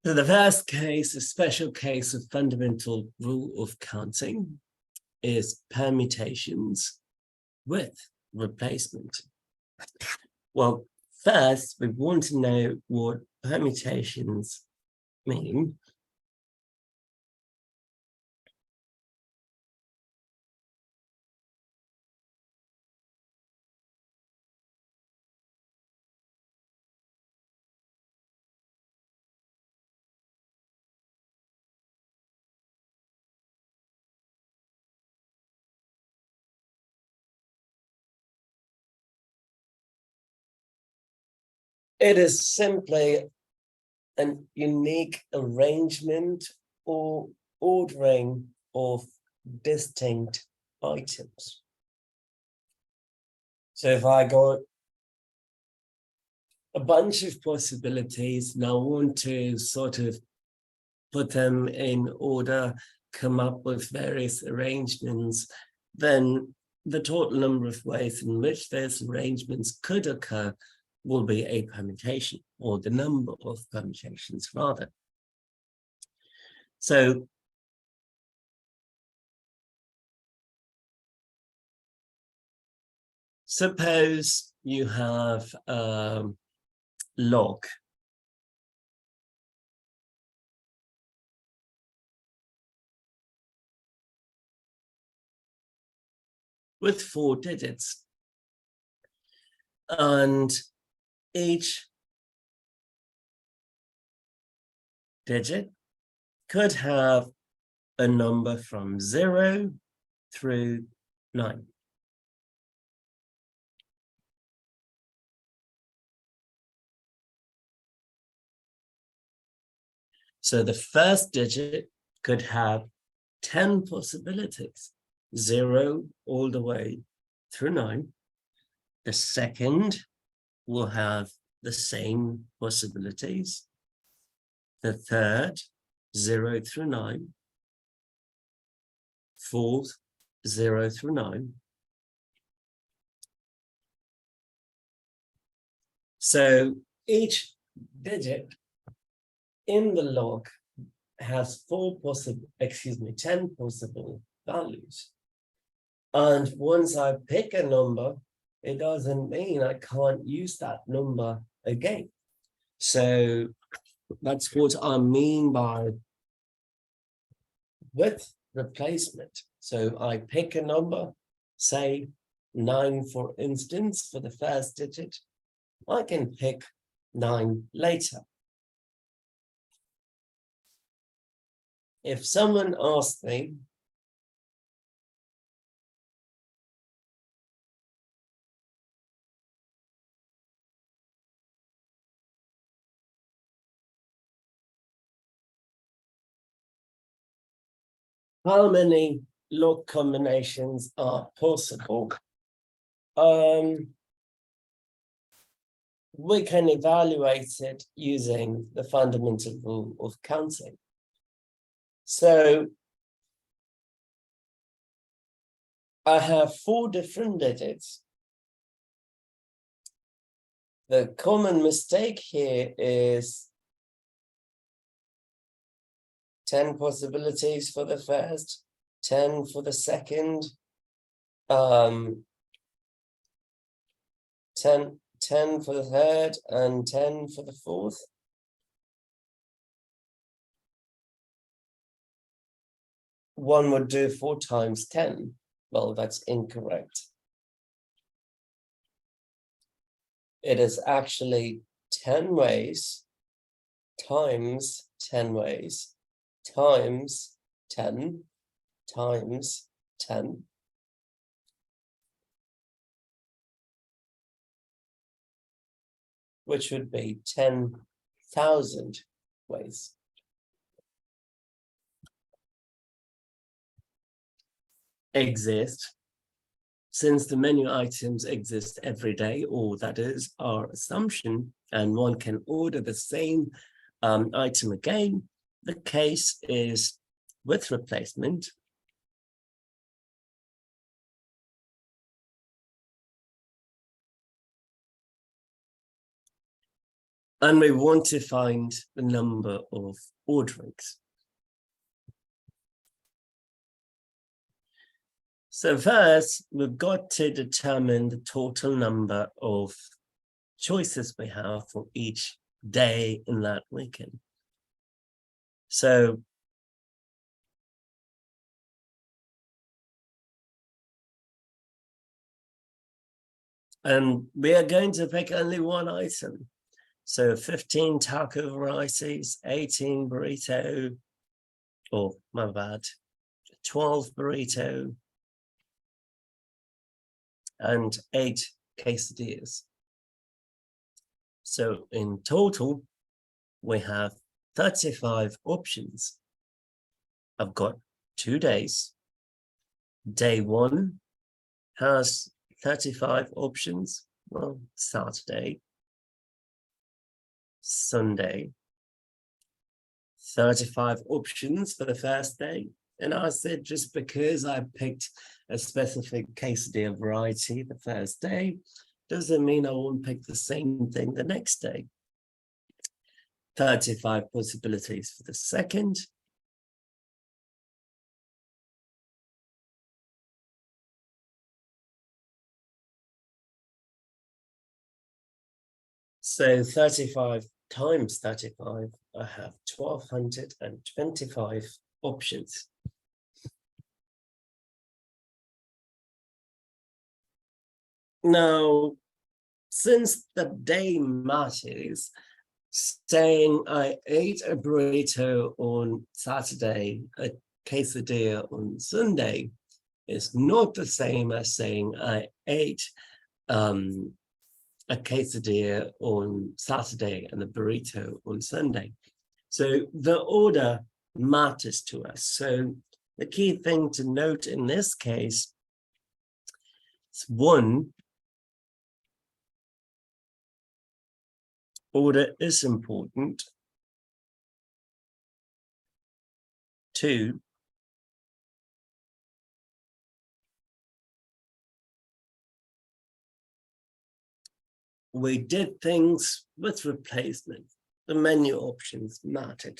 So the first case, a special case of fundamental rule of counting, is permutations with replacement. Well, first, we want to know what permutations mean. It is simply a unique arrangement or ordering of distinct items. So if I got a bunch of possibilities and I want to sort of put them in order, come up with various arrangements, then the total number of ways in which those arrangements could occur will be a permutation, or the number of permutations rather. So suppose you have log with 4 digits, and each digit could have a number from 0 through 9. So the first digit could have 10 possibilities, 0 all the way through 9. The second will have the same possibilities. The third, 0 through 9. Fourth, 0 through 9. So each digit in the log has 10 possible values. And once I pick a number, it doesn't mean I can't use that number again. So that's what I mean by with replacement. So I pick a number, say 9, for instance, for the first digit. I can pick 9 later. If someone asks me, how many log combinations are possible, we can evaluate it using the fundamental rule of counting. So I have 4 different digits. The common mistake here is 10 possibilities for the first, 10 for the second, 10 for the third, and 10 for the fourth. One would do 4 times 10. Well, that's incorrect. It is actually 10 ways times 10 ways times 10 times 10. Which would be 10,000 ways. Exist. Since the menu items exist every day, or that is our assumption, and one can order the same item again, the case is with replacement. And we want to find the number of orderings. So first, we've got to determine the total number of choices we have for each day in that weekend. So we are going to pick only one item. So 15 taco varieties, 18 burrito, or my bad, 12 burrito, and 8 quesadillas. So in total, we have 35 options. I've got 2 days. Day 1 has 35 options. Well, Saturday, Sunday, 35 options for the first day. And I said, just because I picked a specific quesadilla variety the first day, doesn't mean I won't pick the same thing the next day. 35 possibilities for the second. So 35 times 35, I have 1,225 options. Now, since the day matters, saying I ate a burrito on Saturday, a quesadilla on Sunday, is not the same as saying I ate a quesadilla on Saturday and a burrito on Sunday. So the order matters to us. So the key thing to note in this case is 1, order is important. 2, we did things with replacement. The menu options mattered.